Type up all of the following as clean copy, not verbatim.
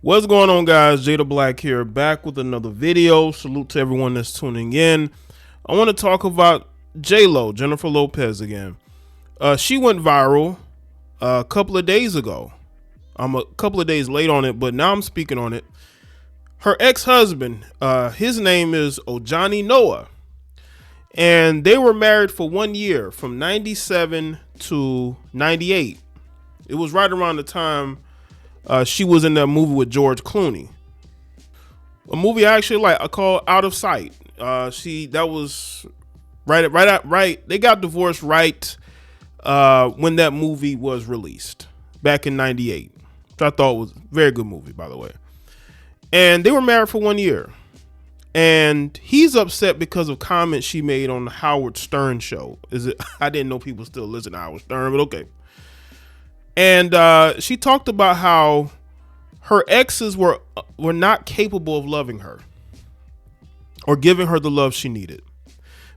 What's going on, guys? Jay the Black here, back with another video. Salute to everyone that's tuning in. I want to talk about J-Lo, Jennifer Lopez again. She went viral a couple of days ago. I'm a couple of days late on it, but now I'm speaking on it. Her ex-husband, his name is Ojani Noa, and they were married for 1 year, from 97 to 98. It was right around the time she was in that movie with George Clooney, a movie I actually like. I call Out of Sight. That was right. They got divorced right when that movie was released back in '98, which I thought was a very good movie, by the way. And they were married for 1 year, and he's upset because of comments she made on the Howard Stern show. I didn't know people still listen to Howard Stern, but okay. And she talked about how her exes were not capable of loving her or giving her the love she needed.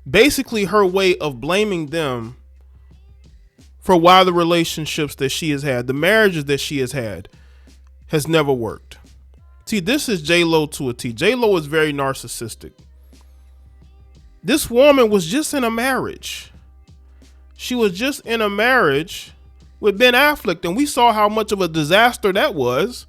Basically, her way of blaming them for why the relationships that she has had, the marriages that she has had, has never worked. See, this is J-Lo to a T. J-Lo is very narcissistic. This woman was just in a marriage. She was just in a marriage with Ben Affleck, and we saw how much of a disaster that was.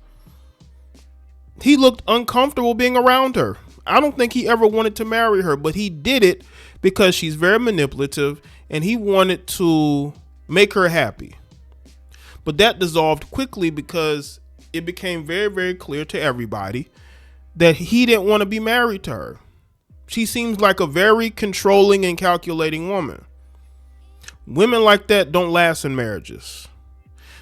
He looked uncomfortable being around her. I don't think he ever wanted to marry her, but he did it because she's very manipulative and he wanted to make her happy. But that dissolved quickly because it became very, very clear to everybody that he didn't want to be married to her. She seems like a very controlling and calculating woman. Women like that don't last in marriages.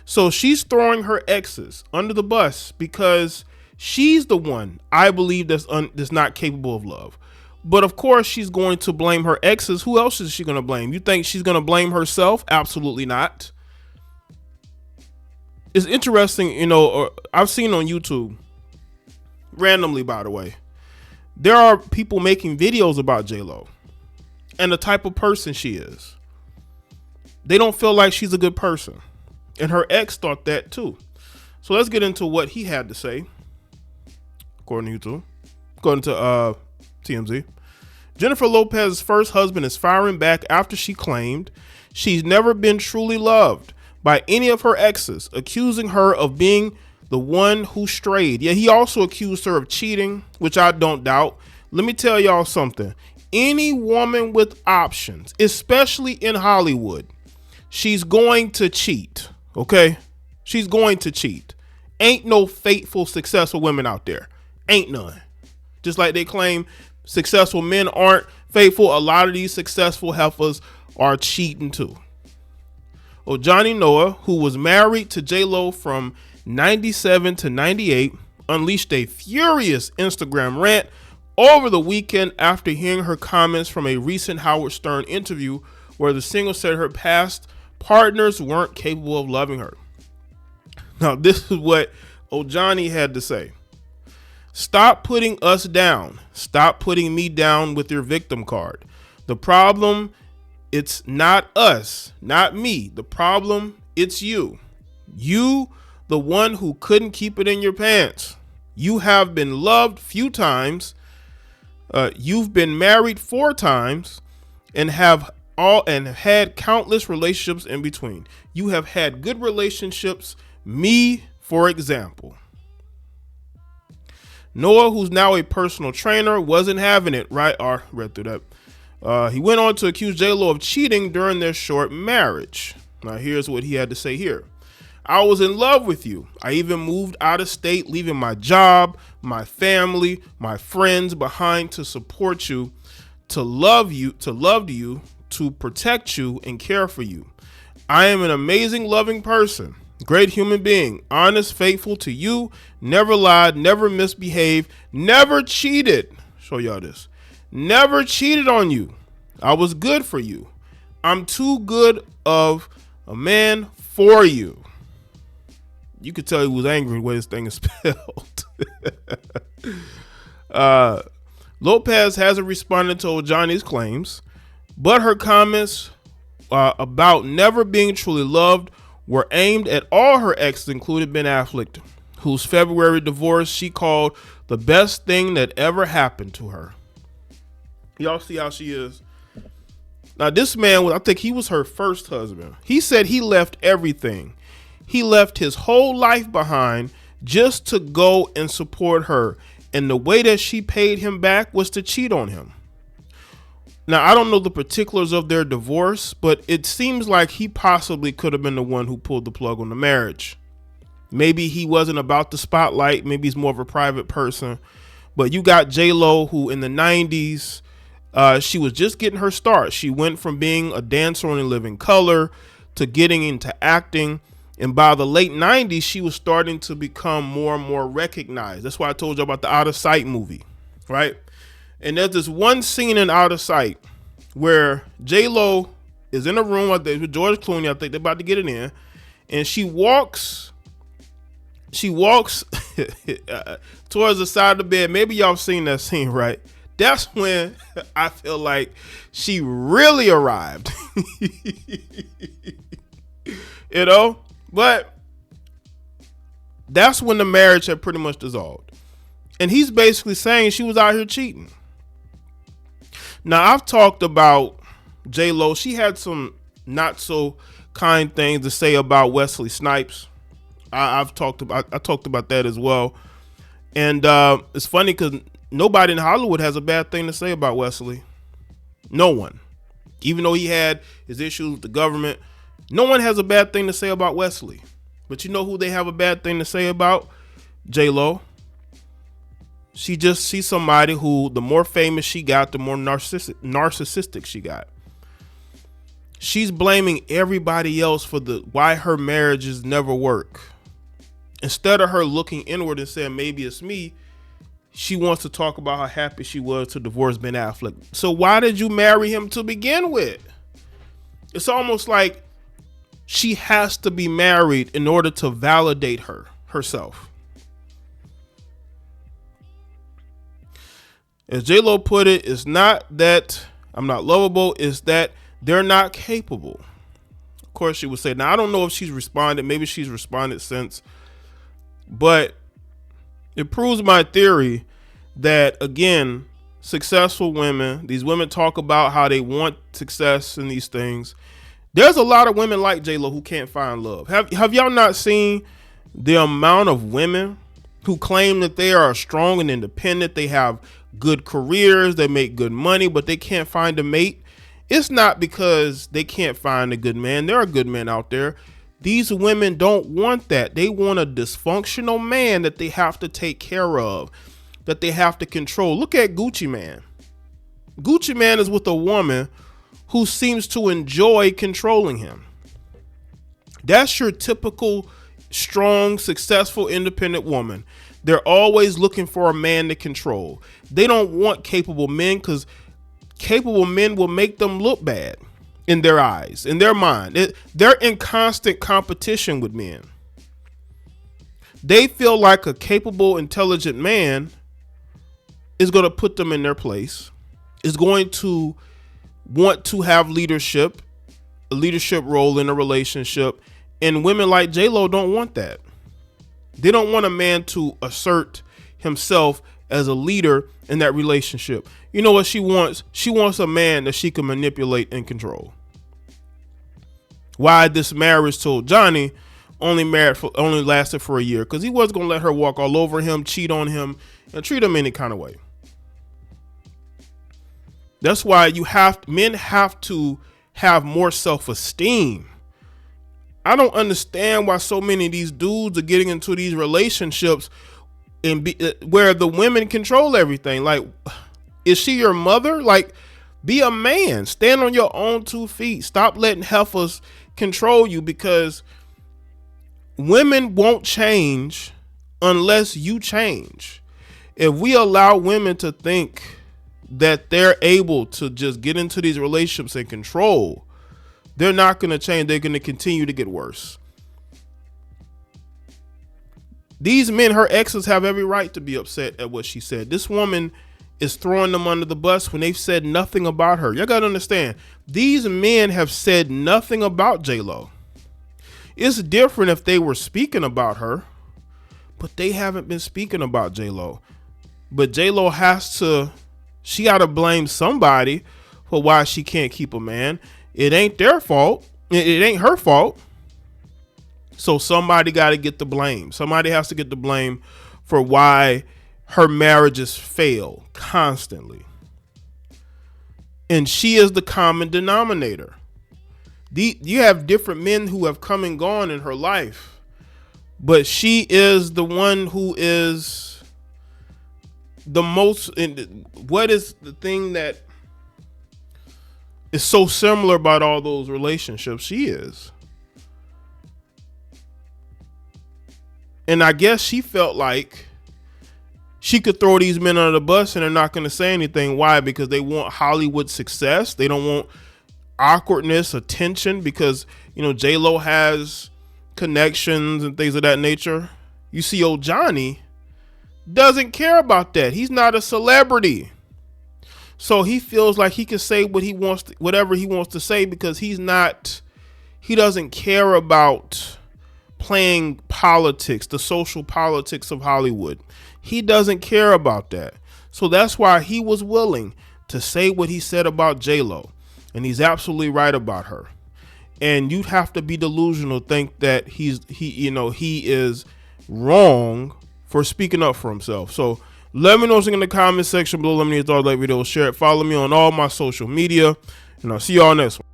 So she's throwing her exes under the bus because she's the one, I believe, that's not capable of love. But of course, she's going to blame her exes. Who else is she going to blame? You think she's going to blame herself? Absolutely not. It's interesting, I've seen on YouTube, randomly, by the way, there are people making videos about J-Lo and the type of person she is. They don't feel like she's a good person. And her ex thought that too. So let's get into what he had to say. According to TMZ. Jennifer Lopez's first husband is firing back after she claimed she's never been truly loved by any of her exes, accusing her of being the one who strayed. Yeah, he also accused her of cheating, which I don't doubt. Let me tell y'all something. Any woman with options, especially in Hollywood, she's going to cheat, okay? She's going to cheat. Ain't no faithful, successful women out there. Ain't none. Just like they claim successful men aren't faithful, a lot of these successful heifers are cheating too. Ojani Noa, who was married to J-Lo from 97 to 98, unleashed a furious Instagram rant over the weekend after hearing her comments from a recent Howard Stern interview where the singer said her past partners weren't capable of loving her. Now, this is what Ojani had to say. Stop putting us down. Stop putting me down with your victim card. The problem, it's not us, not me. The problem, it's you. You, the one who couldn't keep it in your pants. You have been loved few times. You've been married 4 times and have had countless relationships in between. You have had good relationships. Me, for example. Noah, who's now a personal trainer, wasn't having it, right? I read through that. He went on to accuse J-Lo of cheating during their short marriage. Now, here's what he had to say here. I was in love with you. I even moved out of state, leaving my job, my family, my friends behind to support you, to love you, to protect you and care for you. I am an amazing, loving person, great human being, honest, faithful to you, never lied, never misbehaved, never cheated. Show y'all this. Never cheated on you. I was good for you. I'm too good of a man for you. You could tell he was angry the way this thing is spelled. Lopez hasn't responded to Ojani's claims, but her comments about never being truly loved were aimed at all her exes, including Ben Affleck. whose February divorce she called the best thing that ever happened to her. Y'all see how she is? Now, this man, I think he was her first husband. He said he left everything. He left his whole life behind just to go and support her. And the way that she paid him back was to cheat on him. Now, I don't know the particulars of their divorce, but it seems like he possibly could have been the one who pulled the plug on the marriage. Maybe he wasn't about the spotlight. Maybe he's more of a private person. But you got J-Lo, who in the 90s, she was just getting her start. She went from being a dancer on In Living Color to getting into acting. And by the late 90s, she was starting to become more and more recognized. That's why I told you about the Out of Sight movie, right? And there's this one scene in Out of Sight where J-Lo is in a room with George Clooney. I think they're about to get it in. And she walks towards the side of the bed. Maybe y'all seen that scene, right? That's when I feel like she really arrived. You know? But that's when the marriage had pretty much dissolved. And he's basically saying she was out here cheating. Now, I've talked about J-Lo. She had some not so kind things to say about Wesley Snipes. I talked about that as well. And it's funny because nobody in Hollywood has a bad thing to say about Wesley. No one. Even though he had his issues with the government, no one has a bad thing to say about Wesley. But you know who they have a bad thing to say about? J-Lo. She's somebody who, the more famous she got, the more narcissistic she got. She's blaming everybody else for why her marriages never work. Instead of her looking inward and saying, maybe it's me, she wants to talk about how happy she was to divorce Ben Affleck. So why did you marry him to begin with? It's almost like she has to be married in order to validate herself. As J-Lo put it, it's not that I'm not lovable, it's that they're not capable. Of course, she would say, now I don't know if she's responded. Maybe she's responded since. But it proves my theory that, again, successful women, these women talk about how they want success in these things. There's a lot of women like J-Lo who can't find love. Have y'all not seen the amount of women who claim that they are strong and independent? They have good careers, they make good money, but they can't find a mate. It's not because they can't find a good man. There are good men out there. These women don't want that. They want a dysfunctional man that they have to take care of, that they have to control. Look at Gucci Mane. Gucci Mane is with a woman who seems to enjoy controlling him. That's your typical strong, successful, independent woman. They're always looking for a man to control. They don't want capable men because capable men will make them look bad in their eyes, in their mind. They're in constant competition with men. They feel like a capable, intelligent man is going to put them in their place, is going to want to have leadership, a leadership role in a relationship. And women like J-Lo don't want that. They don't want a man to assert himself as a leader in that relationship. You know what she wants? She wants a man that she can manipulate and control. Why this marriage to Ojani only lasted for a year? Because he was going to let her walk all over him, cheat on him, and treat him any kind of way. That's why men have to have more self-esteem. I don't understand why so many of these dudes are getting into these relationships and where the women control everything. Like, is she your mother? Like, be a man. Stand on your own 2 feet. Stop letting heifers control you, because women won't change unless you change. If we allow women to think that they're able to just get into these relationships and control, they're not going to change. They're going to continue to get worse. These men, her exes, have every right to be upset at what she said. This woman is throwing them under the bus when they've said nothing about her. Y'all got to understand, these men have said nothing about J-Lo. It's different if they were speaking about her, but they haven't been speaking about J-Lo. But J-Lo she got to blame somebody for why she can't keep a man. It ain't their fault. It ain't her fault. So somebody got to get the blame. Somebody has to get the blame for why her marriages fail constantly. And she is the common denominator. You have different men who have come and gone in her life, but she is the one who is the most. What is the thing that is so similar about all those relationships? She is. And I guess she felt like she could throw these men under the bus and they're not going to say anything. Why? Because they want Hollywood success. They don't want awkwardness, attention, because, you know, J-Lo has connections and things of that nature. You see, Ojani doesn't care about that. He's not a celebrity. So he feels like he can say what he wants, whatever he wants to say, because he doesn't care about playing politics, the social politics of Hollywood. He doesn't care about that. So that's why he was willing to say what he said about J-Lo. And he's absolutely right about her. And you'd have to be delusional to think that he is wrong for speaking up for himself. So let me know something in the comment section below. Let me know your thoughts, like video, share it, follow me on all my social media, and I'll see y'all next one.